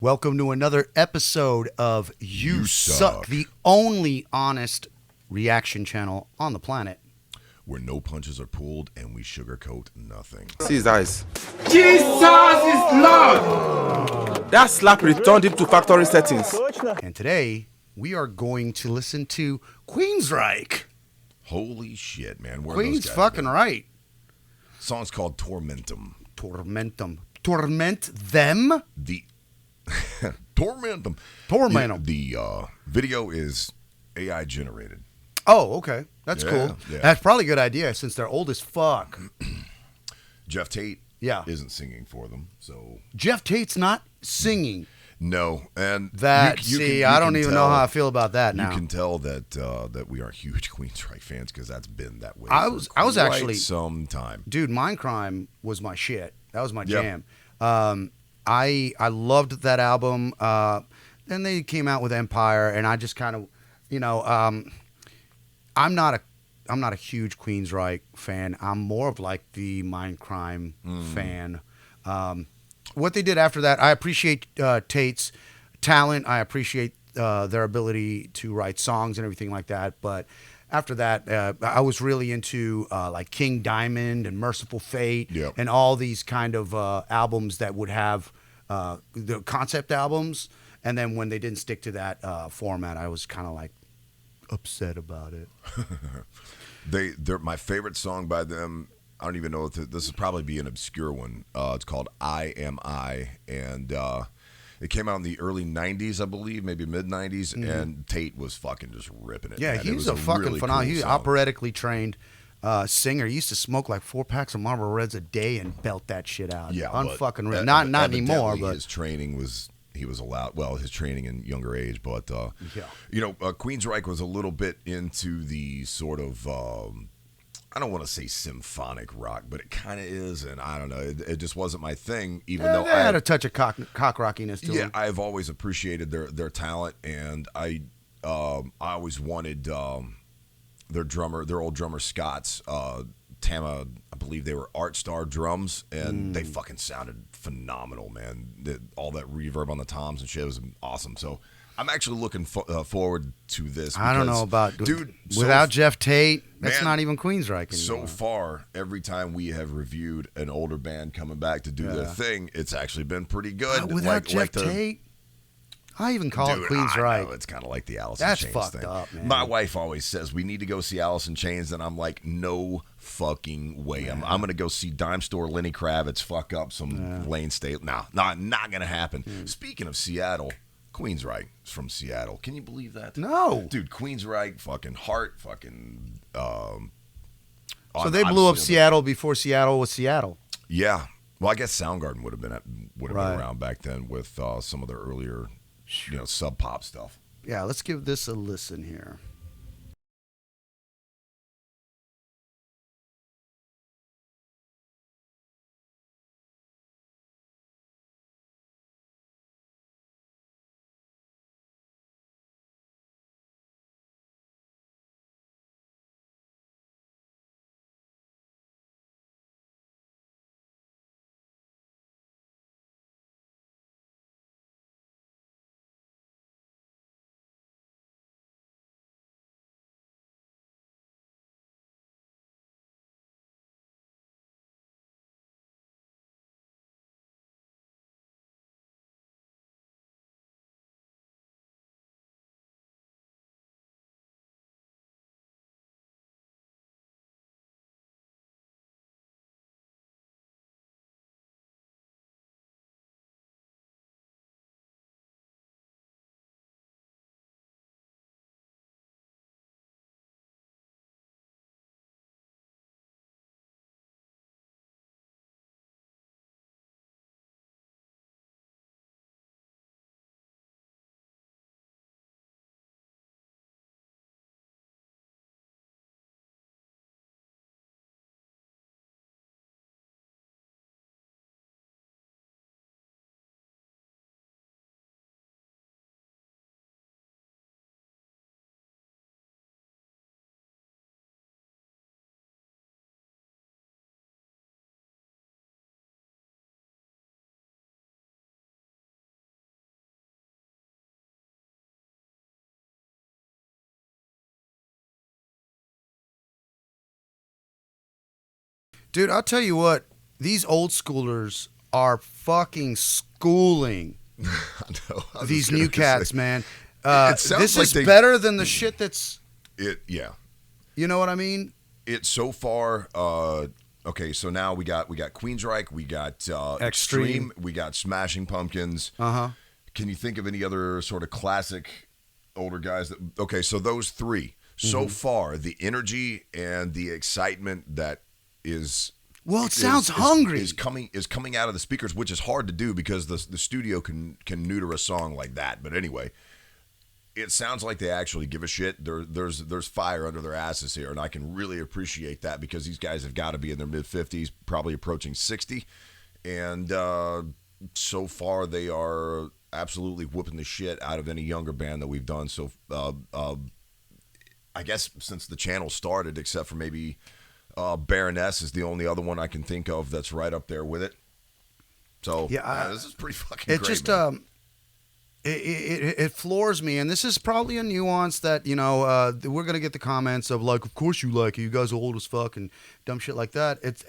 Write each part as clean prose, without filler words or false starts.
Welcome to another episode of You Suck, Suck. the only honest reaction channel on the planet. Where no punches are pulled and we sugarcoat nothing. See his eyes. Jesus is Lord! That slap returned him to factory settings. And today, we are going to listen to Queensryche. Holy shit, man. Where Queen's those guys fucking been? right. Song's called Tormentum. Tormentum. Torment them? The Tormentum. Tormentum. The video is AI generated. Oh, okay. That's Yeah, cool. yeah. That's probably a good idea since they're old as fuck. Jeff Tate Yeah. isn't singing for them, so Jeff Tate's not singing. no. And That, I don't even know how I feel about that You now. can tell that that we are huge Queensryche fans because that's been that way. I for was quite actually- some time. Dude, Mindcrime was my shit. That was my Yep. jam. I loved that album. Then they came out with Empire, and I just kind of, I'm not a huge Queensryche fan. I'm more of like the Mindcrime fan. What they did after that, I appreciate Tate's talent. I appreciate their ability to write songs and everything like that. But after that, I was really into like King Diamond and Merciful Fate Yep. and all these kind of albums that would have the concept albums. And then when they didn't stick to that format, I was kind of like upset about it. They're my favorite song by them. I don't even know if this would probably be an obscure one. It's called I Am I, and it came out in the early 90s, I believe, maybe mid 90s, and Tate was fucking just ripping it. Yeah, man. he It was was a fucking really phenomenal. cool He's song. operatically trained singer. He used to smoke like 4 packs of Marlboro Reds a day and belt that shit out. Yeah, unfucking real. but Not anymore, evidently but his training was he was allowed. Well, his training in younger age, but Yeah. Queensryche was a little bit into the sort of. I don't want to say symphonic rock, but it kind of is, and I don't know. It just wasn't my thing, even though they had a touch of cock rockiness to yeah, him. I've always appreciated their talent, and I always wanted their old drummer Scott's Tama. I believe they were Art Star drums, and they fucking sounded phenomenal, man. All that reverb on the toms and shit was awesome. So I'm actually looking forward to this. I don't know because, about dude. without Jeff Tate. That's Man, not even Queensryche So anymore. far, every time we have reviewed an older band coming back to do their thing, it's actually been pretty good. Without Jeff Tate, I even call it I Queensryche. know, it's kind of like the Alice That's in Chains fucked thing. up, man. My wife always says we need to go see Alice in Chains, and I'm like, no fucking way. I'm going to go see Dime Store Lenny Kravitz fuck up some Lane State. No, not going to happen. Speaking of Seattle, Queensryche is from Seattle. Can you believe that? No. Dude, Queensryche, fucking Heart, fucking. So they blew up obviously, Seattle before Seattle was Seattle. Yeah. Well, I guess Soundgarden would have been Right. around back then with some of their earlier, sub pop stuff. Yeah, let's give this a listen here. Dude, I'll tell you what. These old schoolers are fucking schooling I know. I was these just gonna new cats, say. man. It sounds This like is they- better than the shit that's. Yeah. You know what I mean? It's so far. Okay, so now we got Queensryche, we got Extreme. we got Smashing Pumpkins. Uh-huh. Can you think of any other sort of classic older guys that? Okay, so those three so far, the energy and the excitement that is. Well, it sounds hungry. Is coming out of the speakers, which is hard to do because the studio can neuter a song like that. But anyway, it sounds like they actually give a shit. There's fire under their asses here, and I can really appreciate that because these guys have got to be in their mid-50s, probably approaching 60, and so far they are absolutely whooping the shit out of any younger band that we've done. So I guess since the channel started, except for maybe. Baroness is the only other one I can think of that's right up there with it. So this is pretty fucking It great. just man. it floors me, and this is probably a nuance that we're gonna get the comments of like, of course you like it, you guys are old as fuck and dumb shit like that. It's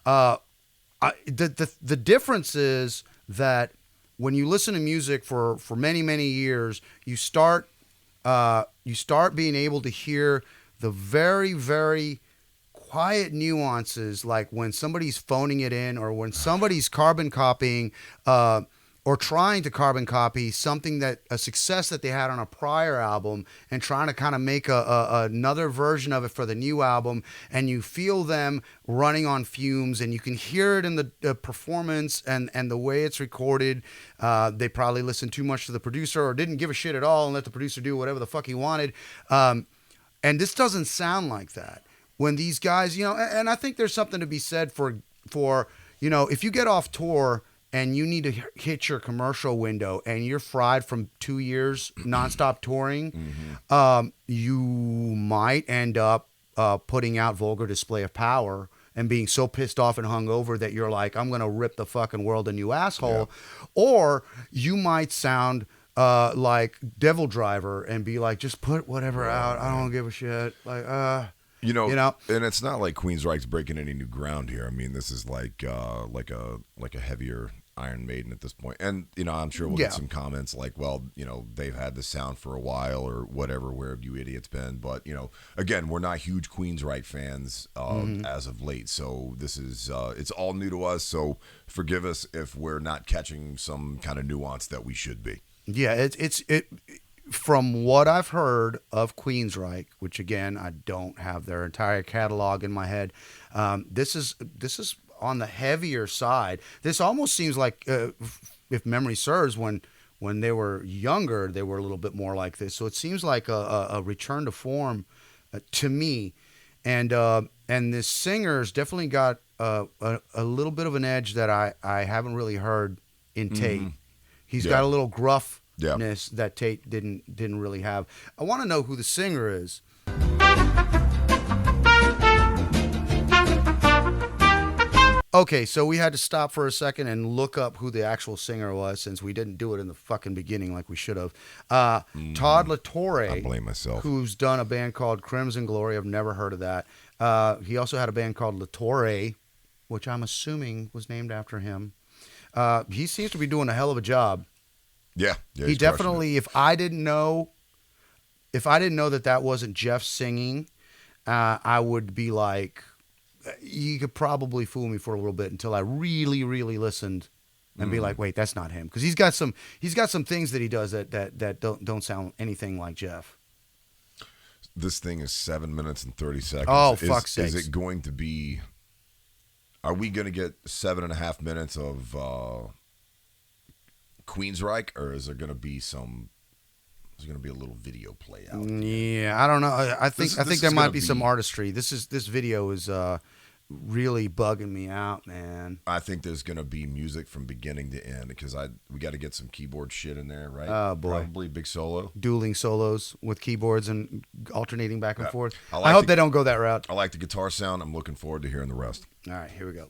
the difference is that when you listen to music for many years, you start being able to hear the very, very quiet nuances, like when somebody's phoning it in or when somebody's carbon copying or trying to carbon copy something a success that they had on a prior album and trying to kind of make another version of it for the new album, and you feel them running on fumes and you can hear it in the performance and the way it's recorded. They probably listened too much to the producer or didn't give a shit at all and let the producer do whatever the fuck he wanted. And this doesn't sound like that. When these guys, and I think there's something to be said for if you get off tour and you need to hit your commercial window and you're fried from 2 years nonstop touring, you might end up putting out Vulgar Display of Power and being so pissed off and hungover that you're like, I'm going to rip the fucking world a new asshole. Yeah. Or you might sound like Devil Driver and be like, just put whatever out. I don't give a shit. Like, and it's not like Queensryche's breaking any new ground here. I mean, this is like a heavier Iron Maiden at this point. And I'm sure we'll get some comments like, well, they've had this sound for a while or whatever. Where have you idiots been? But again, we're not huge Queensryche fans as of late, so this is it's all new to us. So forgive us if we're not catching some kind of nuance that we should be. Yeah, it's from what I've heard of Queensryche, which again I don't have their entire catalog in my head. This is on the heavier side. This almost seems like, if memory serves, when they were younger, they were a little bit more like this. So it seems like a return to form to me. And this singer's definitely got a little bit of an edge that I haven't really heard in Tate. Mm-hmm. He's got a little gruffness that Tate didn't really have. I want to know who the singer is. Okay, so we had to stop for a second and look up who the actual singer was since we didn't do it in the fucking beginning like we should have. Todd LaTorre. I blame myself. Who's done a band called Crimson Glory. I've never heard of that. He also had a band called LaTorre, which I'm assuming was named after him. He seems to be doing a hell of a job. Yeah, he definitely. If I didn't know that wasn't Jeff singing, I would be like, you could probably fool me for a little bit until I really, really listened and be like, wait, that's not him, because he's got some things that he does that don't sound anything like Jeff. This thing is 7 minutes and 30 seconds. Oh, fuck's sake! Is it going to be? Are we going to get 7.5 minutes of Queensryche, or is there going to be some? There's going to be a little video play out. Yeah, I don't know. I think there might be some artistry. This video is really bugging me out, man. I think there's going to be music from beginning to end because we got to get some keyboard shit in there, right? Oh boy, probably big solo, dueling solos with keyboards and alternating back and forth. I hope they don't go that route. I like the guitar sound. I'm looking forward to hearing the rest. All right, here we go.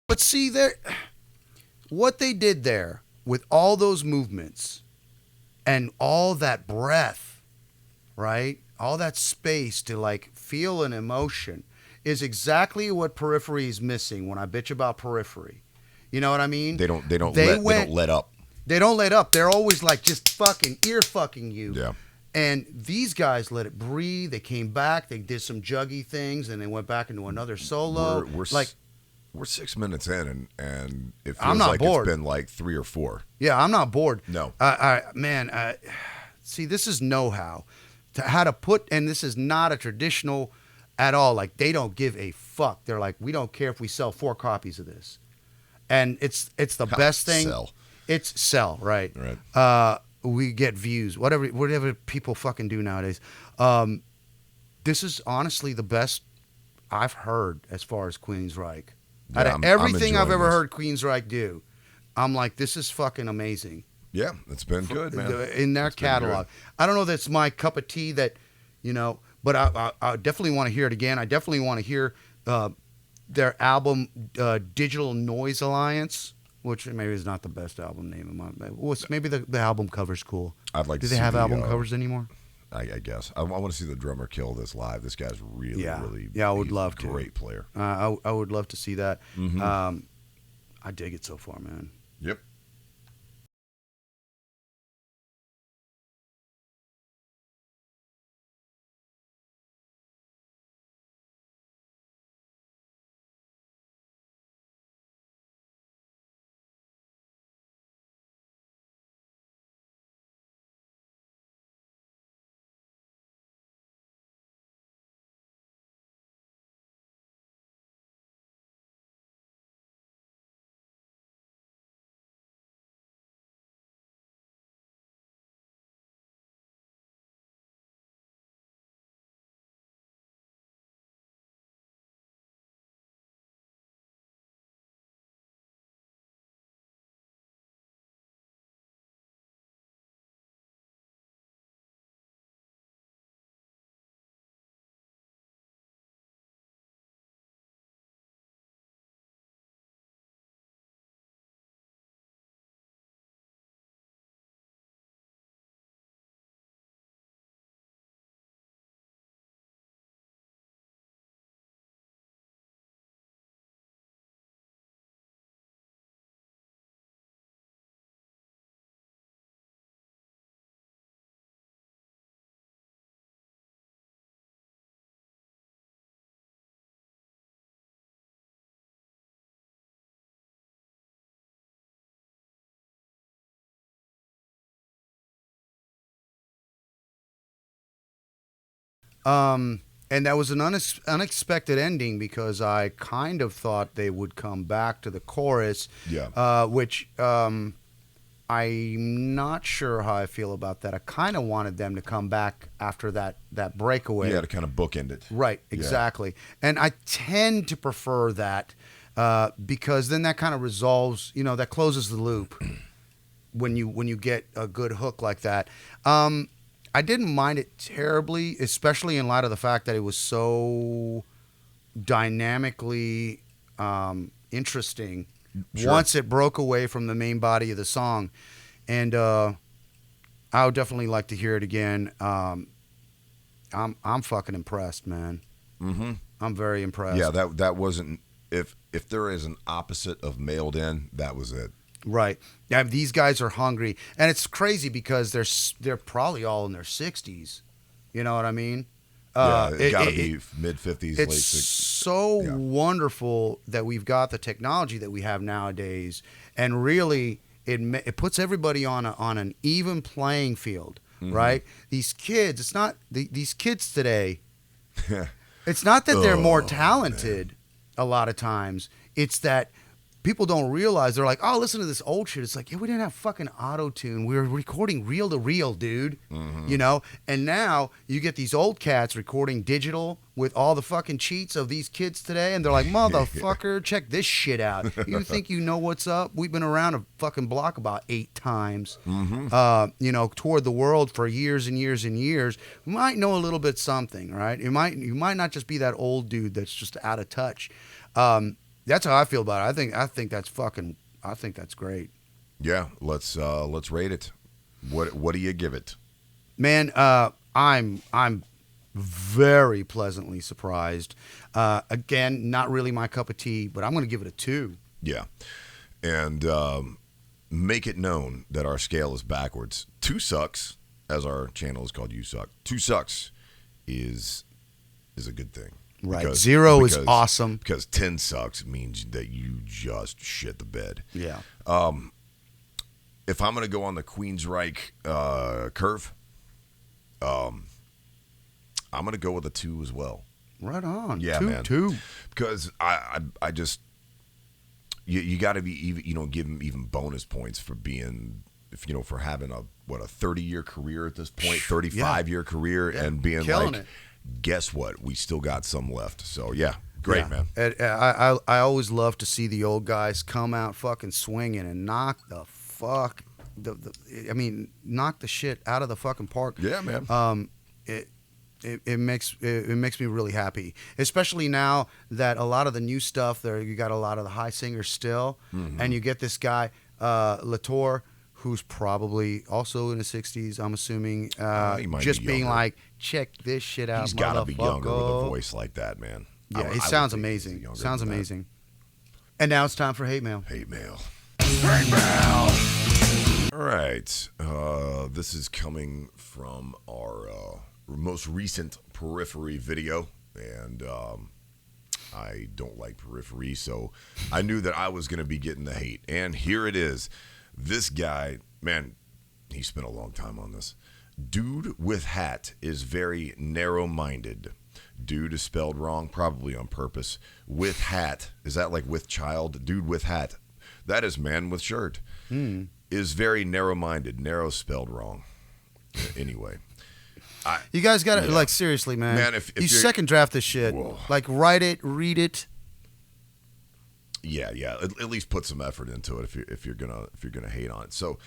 But see, what they did there with all those movements and all that breath, right? All that space to like feel an emotion is exactly what Periphery is missing when I bitch about Periphery. You know what I mean? They don't let up. They don't let up. They're always like just fucking ear fucking you. Yeah. And these guys let it breathe. They came back. They did some juggy things, and they went back into another solo. We're 6 minutes in, and it I'm feels not like bored. it's been like 3 or 4. Yeah, I'm not bored. No. See, this is know-how. How to put, and this is not a traditional at all. Like, they don't give a fuck. They're like, we don't care if we sell 4 copies of this. And it's the best thing. Sell. It's sell, right? Right. We get views, whatever people fucking do nowadays. This is honestly the best I've heard as far as Queensryche. Yeah, Out of everything I've enjoying ever this. heard Queensryche do, I'm like, this is fucking amazing. Yeah, it's been good, man. In their It's been catalog. I don't know that's my cup of tea that, but I definitely want to hear it again. I definitely want to hear their album, Digital Noise Alliance, which maybe is not the best album name. Maybe the album cover's cool. I'd like Do to they see have the, album covers anymore? I guess. I want to see the drummer kill this live. This guy's really, really I would he's love a to. great player. I would love to see that. Mm-hmm. I dig it so far, man. Yep. And that was an unexpected ending because I kind of thought they would come back to the chorus. Yeah. Which I'm not sure how I feel about that. I kind of wanted them to come back after that breakaway. Yeah, to kind of bookend it. Right, exactly. Yeah. And I tend to prefer that because then that kind of resolves, that closes the loop when you get a good hook like that. I didn't mind it terribly, especially in light of the fact that it was so dynamically interesting. Sure. Once it broke away from the main body of the song. And I would definitely like to hear it again. I'm fucking impressed, man. Mm-hmm. I'm very impressed. Yeah, that wasn't, if there is an opposite of mailed in, that was it. Right. Yeah, these guys are hungry. And it's crazy because they're probably all in their 60s. You know what I mean? Yeah, it's got to be mid-50s, late 60s. It's so wonderful that we've got the technology that we have nowadays, and really it puts everybody on an even playing field, right? These kids, it's not these kids today. It's not that they're more talented a lot of times. It's that people don't realize. They're like, oh, listen to this old shit. It's like, yeah, we didn't have fucking auto-tune. We were recording reel to reel, dude. Mm-hmm. And now you get these old cats recording digital with all the fucking cheats of these kids today, and they're like, motherfucker, check this shit out. You think you know what's up? We've been around a fucking block about 8 times, toward the world for years and years and years. We might know a little bit something, right? You might not just be that old dude that's just out of touch. That's how I feel about it. I think that's great. Yeah, let's rate it. What do you give it? Man, I'm very pleasantly surprised. Again, not really my cup of tea, but I'm going to give it a 2. Yeah, and make it known that our scale is backwards. 2 sucks, as our channel is called. You suck. 2 sucks is a good thing. Right. 0 is awesome. Because 10 sucks means that you just shit the bed. Yeah. If I'm going to go on the Queensryche curve, I'm going to go with a 2 as well. Right on. Yeah, man. 2. Because I just you got to be even give him even bonus points for being for having a 30-year career at this point, 35-year career, and being killing like, it. Guess what? We still got some left. So yeah, great, man. And I always love to see the old guys come out fucking swinging and knock the fuck knock the shit out of the fucking park. Yeah, man. It makes me really happy, especially now that a lot of the new stuff there, you got a lot of the high singers still, and you get this guy Latour, who's probably also in his 60s, I'm assuming, just be being younger. Like, check this shit out. He's got to be younger with a voice like that, man. Yeah, he sounds amazing. Sounds amazing. And now it's time for hate mail. Hate mail. Hate mail. All right, this is coming from our most recent Periphery video, and I don't like Periphery, so I knew that I was going to be getting the hate, and here it is. This guy, man, he spent a long time on this. Dude with hat is very narrow-minded. Dude is spelled wrong, probably on purpose. With hat, is that like with child? Dude with hat. That is man with shirt. Is very narrow-minded. Narrow spelled wrong. Anyway. You guys got to, like, seriously, man. Man, if you second draft this shit. Whoa. Like, write it, read it. Yeah. At least put some effort into it if you're gonna hate on it. So,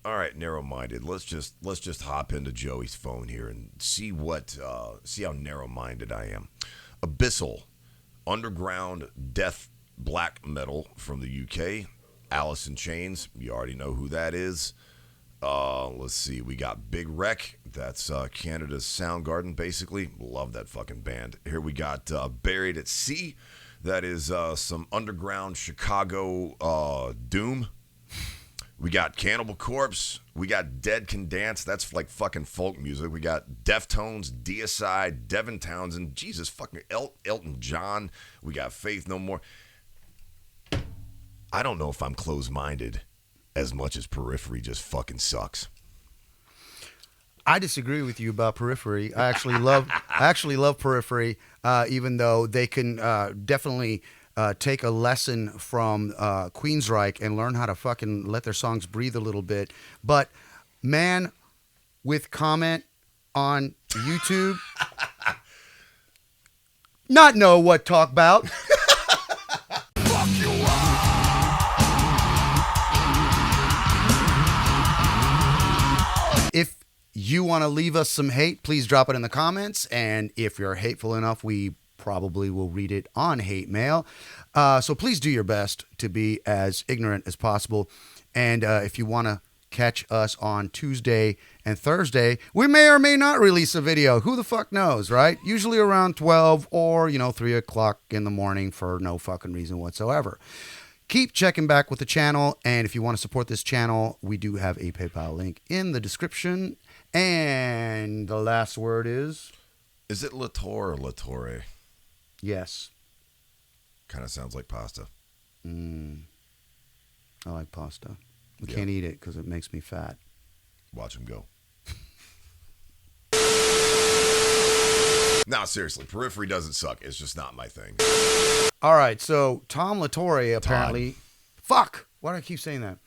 all right, narrow-minded. Let's just hop into Joey's phone here and see how narrow-minded I am. Abyssal, underground death black metal from the UK. Alice in Chains. You already know who that is. Let's see. We got Big Wreck. That's Canada's Soundgarden, basically. Love that fucking band. Here we got Buried at Sea. That is some underground Chicago doom. We got Cannibal Corpse. We got Dead Can Dance. That's like fucking folk music. We got Deftones, DSI, Devin Townsend. Jesus fucking Elton John. We got Faith No More. I don't know if I'm closed-minded as much as Periphery just fucking sucks. I disagree with you about Periphery. I actually love Periphery, even though they can definitely take a lesson from Queensryche and learn how to fucking let their songs breathe a little bit. But man, with comment on YouTube, not know what talk about. Fuck you up. If you want to leave us some hate, please drop it in the comments. And if you're hateful enough, we probably will read it on hate mail. So please do your best to be as ignorant as possible. And if you want to catch us on Tuesday and Thursday, we may or may not release a video. Who the fuck knows, right? Usually around 12 or, 3 o'clock in the morning for no fucking reason whatsoever. Keep checking back with the channel, and if you want to support this channel, we do have a PayPal link in the description. And the last word is... Is it Latour or Latore? Yes. Kind of sounds like pasta. I like pasta. I can't eat it because it makes me fat. Watch him go. No, seriously, Periphery doesn't suck. It's just not my thing. All right, so Tom Latore apparently... Fuck! Why do I keep saying that?